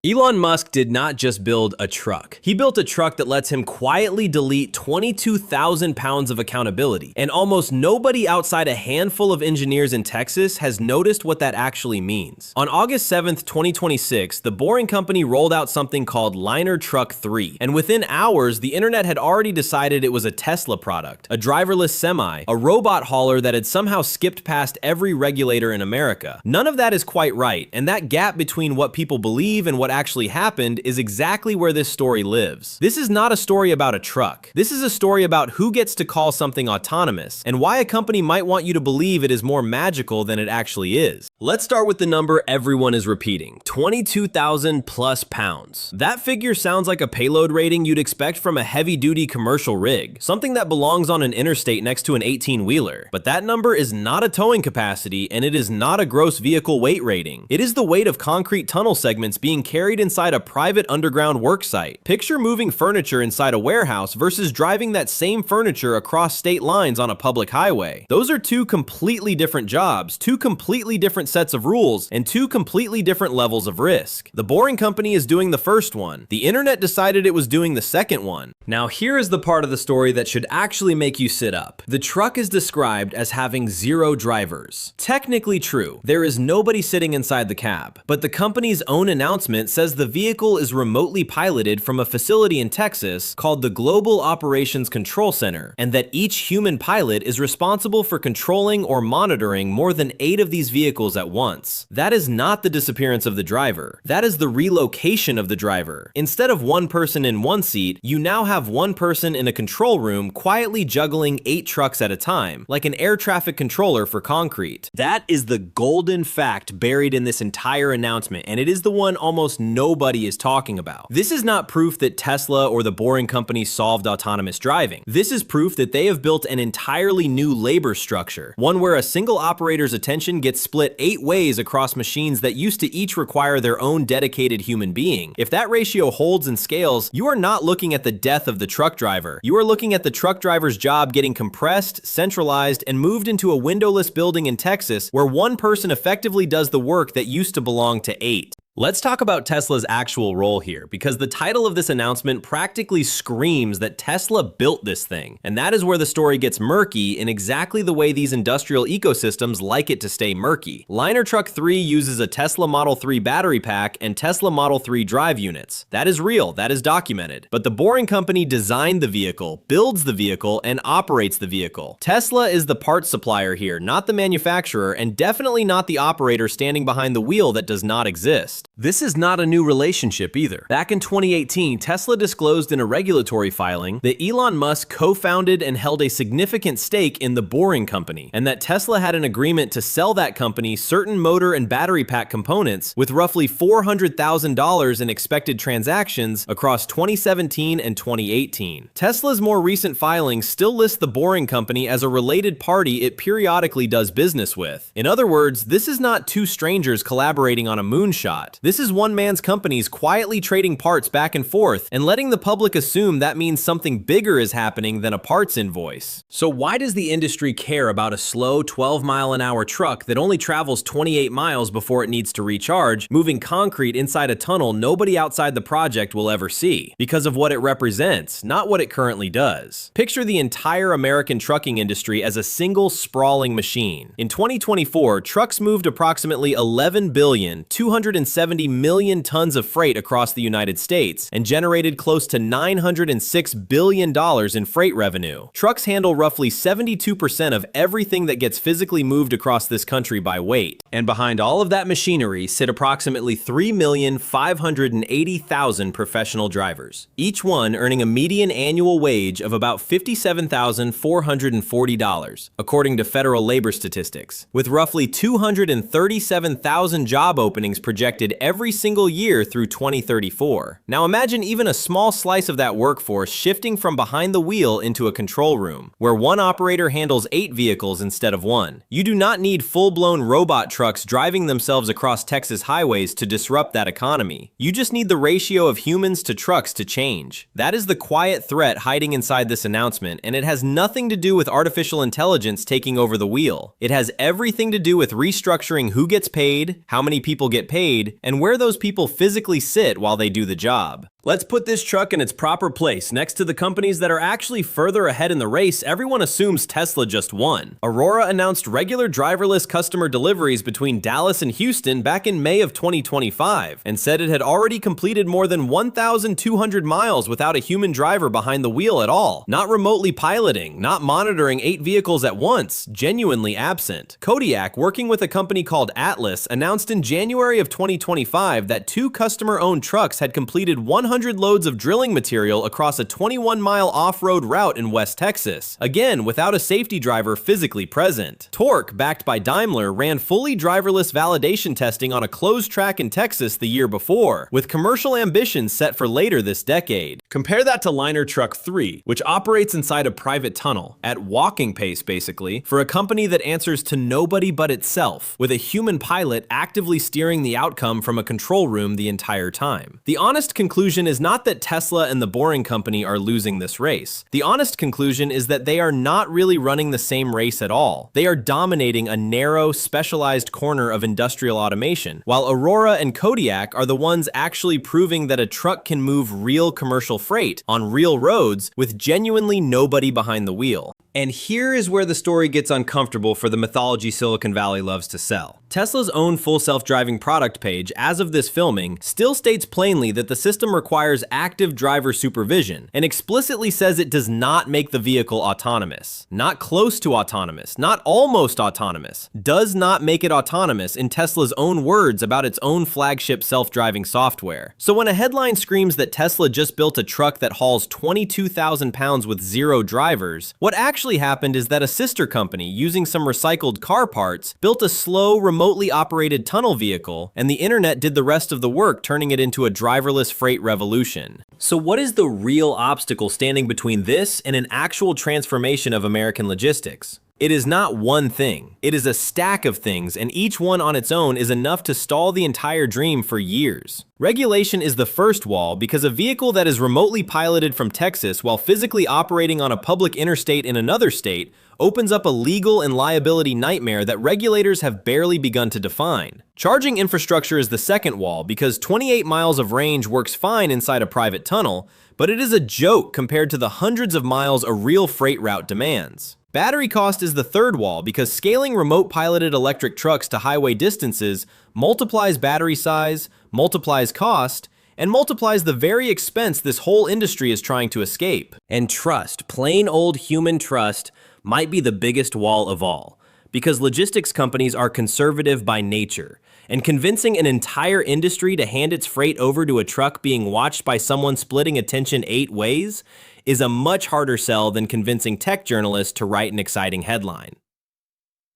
Elon Musk did not just build a truck. He built a truck that lets him quietly delete 22,000 pounds of accountability, and almost nobody outside a handful of engineers in Texas has noticed what that actually means. On August 7th, 2026, the Boring Company rolled out something called Liner Truck 3, and within hours, the internet had already decided it was a Tesla product, a driverless semi, a robot hauler that had somehow skipped past every regulator in America. None of that is quite right, and that gap between what people believe and what actually happened is exactly where this story lives. This is not a story about a truck. This is a story about who gets to call something autonomous, and why a company might want you to believe it is more magical than it actually is. Let's start with the number everyone is repeating, 22,000 plus pounds. That figure sounds like a payload rating you'd expect from a heavy-duty commercial rig, something that belongs on an interstate next to an 18-wheeler. But that number is not a towing capacity, and it is not a gross vehicle weight rating. It is the weight of concrete tunnel segments being carried inside a private underground work site. Picture moving furniture inside a warehouse versus driving that same furniture across state lines on a public highway. Those are two completely different jobs, two completely different sets of rules, and two completely different levels of risk. The Boring Company is doing the first one. The internet decided it was doing the second one. Now here is the part of the story that should actually make you sit up. The truck is described as having 0 drivers. Technically true, there is nobody sitting inside the cab, but the company's own announcement says the vehicle is remotely piloted from a facility in Texas called the Global Operations Control Center, and that each human pilot is responsible for controlling or monitoring more than 8 of these vehicles at once. That is not the disappearance of the driver. That is the relocation of the driver. Instead of one person in one seat, you now have one person in a control room quietly juggling 8 trucks at a time, like an air traffic controller for concrete. That is the golden fact buried in this entire announcement, and it is the one almost nobody is talking about. This is not proof that Tesla or the Boring Company solved autonomous driving. This is proof that they have built an entirely new labor structure, one where a single operator's attention gets split 8 ways across machines that used to each require their own dedicated human being. If that ratio holds and scales, you are not looking at the death of the truck driver. You are looking at the truck driver's job getting compressed, centralized, and moved into a windowless building in Texas where one person effectively does the work that used to belong to 8. Let's talk about Tesla's actual role here, because the title of this announcement practically screams that Tesla built this thing, and that is where the story gets murky in exactly the way these industrial ecosystems like it to stay murky. Liner Truck 3 uses a Tesla Model 3 battery pack and Tesla Model 3 drive units. That is real, that is documented. But the Boring Company designed the vehicle, builds the vehicle, and operates the vehicle. Tesla is the parts supplier here, not the manufacturer, and definitely not the operator standing behind the wheel that does not exist. This is not a new relationship either. Back in 2018, Tesla disclosed in a regulatory filing that Elon Musk co-founded and held a significant stake in the Boring Company, and that Tesla had an agreement to sell that company certain motor and battery pack components with roughly $400,000 in expected transactions across 2017 and 2018. Tesla's more recent filings still list the Boring Company as a related party it periodically does business with. In other words, this is not two strangers collaborating on a moonshot. This is one man's companies quietly trading parts back and forth and letting the public assume that means something bigger is happening than a parts invoice. So why does the industry care about a slow 12-mile-an-hour truck that only travels 28 miles before it needs to recharge, moving concrete inside a tunnel nobody outside the project will ever see? Because of what it represents, not what it currently does. Picture the entire American trucking industry as a single sprawling machine. In 2024, trucks moved approximately 11,270 million tons of freight across the United States and generated close to $906 billion in freight revenue. Trucks handle roughly 72% of everything that gets physically moved across this country by weight. And behind all of that machinery sit approximately 3,580,000 professional drivers, each one earning a median annual wage of about $57,440, according to federal labor statistics, with roughly 237,000 job openings projected every single year through 2034. Now imagine even a small slice of that workforce shifting from behind the wheel into a control room, where one operator handles 8 vehicles instead of 1. You do not need full-blown robot trucks driving themselves across Texas highways to disrupt that economy. You just need the ratio of humans to trucks to change. That is the quiet threat hiding inside this announcement, and it has nothing to do with artificial intelligence taking over the wheel. It has everything to do with restructuring who gets paid, how many people get paid, and where those people physically sit while they do the job. Let's put this truck in its proper place next to the companies that are actually further ahead in the race everyone assumes Tesla just won. Aurora announced regular driverless customer deliveries between Dallas and Houston back in May of 2025 and said it had already completed more than 1,200 miles without a human driver behind the wheel at all. Not remotely piloting, not monitoring 8 vehicles at once, genuinely absent. Kodiak, working with a company called Atlas, announced in January of 2025 that 2 customer-owned trucks had completed 100 loads of drilling material across a 21-mile off-road route in West Texas, again without a safety driver physically present. Torque, backed by Daimler, ran fully driverless validation testing on a closed track in Texas the year before, with commercial ambitions set for later this decade. Compare that to Liner Truck 3, which operates inside a private tunnel, at walking pace basically, for a company that answers to nobody but itself, with a human pilot actively steering the outcome from a control room the entire time. The honest conclusion is not that Tesla and the Boring Company are losing this race. The honest conclusion is that they are not really running the same race at all. They are dominating a narrow, specialized corner of industrial automation, while Aurora and Kodiak are the ones actually proving that a truck can move real commercial freight on real roads with genuinely nobody behind the wheel. And here is where the story gets uncomfortable for the mythology Silicon Valley loves to sell. Tesla's own full self-driving product page, as of this filming, still states plainly that the system requires active driver supervision, and explicitly says it does not make the vehicle autonomous. Not close to autonomous, not almost autonomous. Does not make it autonomous in Tesla's own words about its own flagship self-driving software. So when a headline screams that Tesla just built a truck that hauls 22,000 pounds with 0 drivers, what actually happened is that a sister company, using some recycled car parts, built a slow, remotely operated tunnel vehicle, and the internet did the rest of the work, turning it into a driverless freight revolution. So what is the real obstacle standing between this and an actual transformation of American logistics? It is not one thing. It is a stack of things, and each one on its own is enough to stall the entire dream for years. Regulation is the first wall because a vehicle that is remotely piloted from Texas while physically operating on a public interstate in another state opens up a legal and liability nightmare that regulators have barely begun to define. Charging infrastructure is the second wall because 28 miles of range works fine inside a private tunnel, but it is a joke compared to the hundreds of miles a real freight route demands. Battery cost is the third wall because scaling remote piloted electric trucks to highway distances multiplies battery size, multiplies cost, and multiplies the very expense this whole industry is trying to escape. And trust, plain old human trust, might be the biggest wall of all, because logistics companies are conservative by nature, and convincing an entire industry to hand its freight over to a truck being watched by someone splitting attention 8 ways is a much harder sell than convincing tech journalists to write an exciting headline.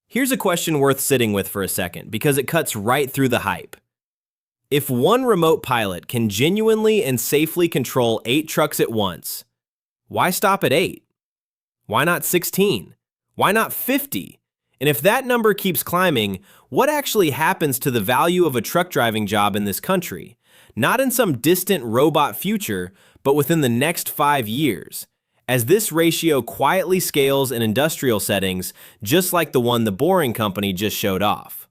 Here's a question worth sitting with for a second, because it cuts right through the hype. If one remote pilot can genuinely and safely control 8 trucks at once, why stop at 8? Why not 16? Why not 50? And if that number keeps climbing, what actually happens to the value of a truck driving job in this country? Not in some distant robot future, but within the next 5 years, as this ratio quietly scales in industrial settings, just like the one the Boring Company just showed off.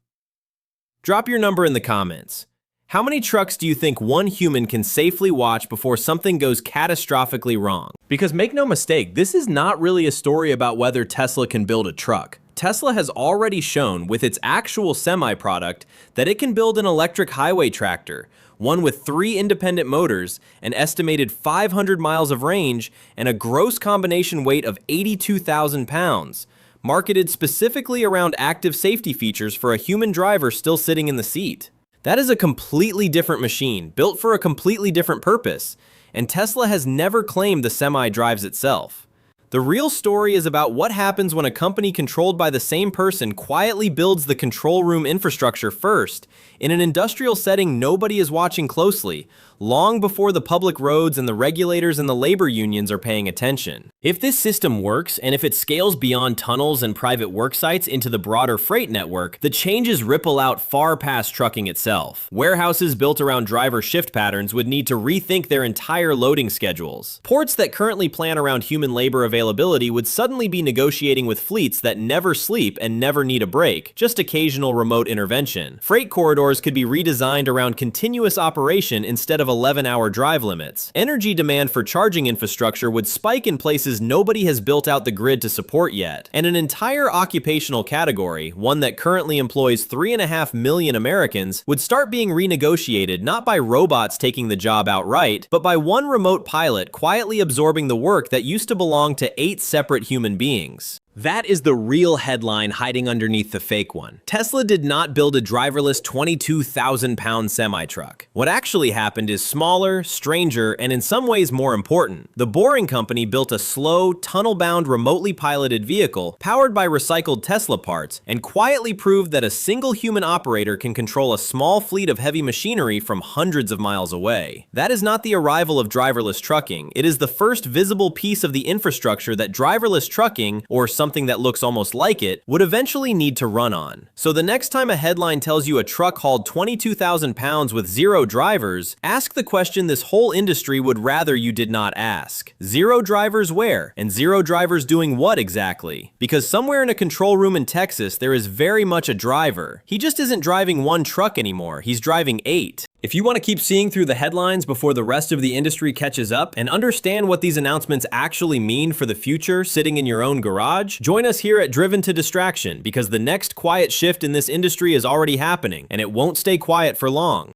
Drop your number in the comments. How many trucks do you think one human can safely watch before something goes catastrophically wrong? Because make no mistake, this is not really a story about whether Tesla can build a truck. Tesla has already shown with its actual semi-product that it can build an electric highway tractor, one with 3 independent motors, an estimated 500 miles of range, and a gross combination weight of 82,000 pounds, marketed specifically around active safety features for a human driver still sitting in the seat. That is a completely different machine, built for a completely different purpose, and Tesla has never claimed the Semi drives itself. The real story is about what happens when a company controlled by the same person quietly builds the control room infrastructure first, in an industrial setting nobody is watching closely, long before the public roads and the regulators and the labor unions are paying attention. If this system works, and if it scales beyond tunnels and private work sites into the broader freight network, the changes ripple out far past trucking itself. Warehouses built around driver shift patterns would need to rethink their entire loading schedules. Ports that currently plan around human labor availability would suddenly be negotiating with fleets that never sleep and never need a break, just occasional remote intervention. Freight corridors could be redesigned around continuous operation instead of 11-hour drive limits. Energy demand for charging infrastructure would spike in places nobody has built out the grid to support yet. And an entire occupational category, one that currently employs 3.5 million Americans, would start being renegotiated not by robots taking the job outright, but by one remote pilot quietly absorbing the work that used to belong to 8 separate human beings. That is the real headline hiding underneath the fake one. Tesla did not build a driverless 22,000-pound semi-truck. What actually happened is smaller, stranger, and in some ways more important. The Boring Company built a slow, tunnel-bound, remotely piloted vehicle powered by recycled Tesla parts and quietly proved that a single human operator can control a small fleet of heavy machinery from hundreds of miles away. That is not the arrival of driverless trucking. It is the first visible piece of the infrastructure that driverless trucking, or something that looks almost like it, would eventually need to run on. So the next time a headline tells you a truck hauled 22,000 pounds with 0 drivers, ask the question this whole industry would rather you did not ask. 0 drivers where? And 0 drivers doing what exactly? Because somewhere in a control room in Texas, there is very much a driver. He just isn't driving 1 truck anymore, he's driving 8. If you want to keep seeing through the headlines before the rest of the industry catches up and understand what these announcements actually mean for the future sitting in your own garage, join us here at Driven to Distraction, because the next quiet shift in this industry is already happening, and it won't stay quiet for long.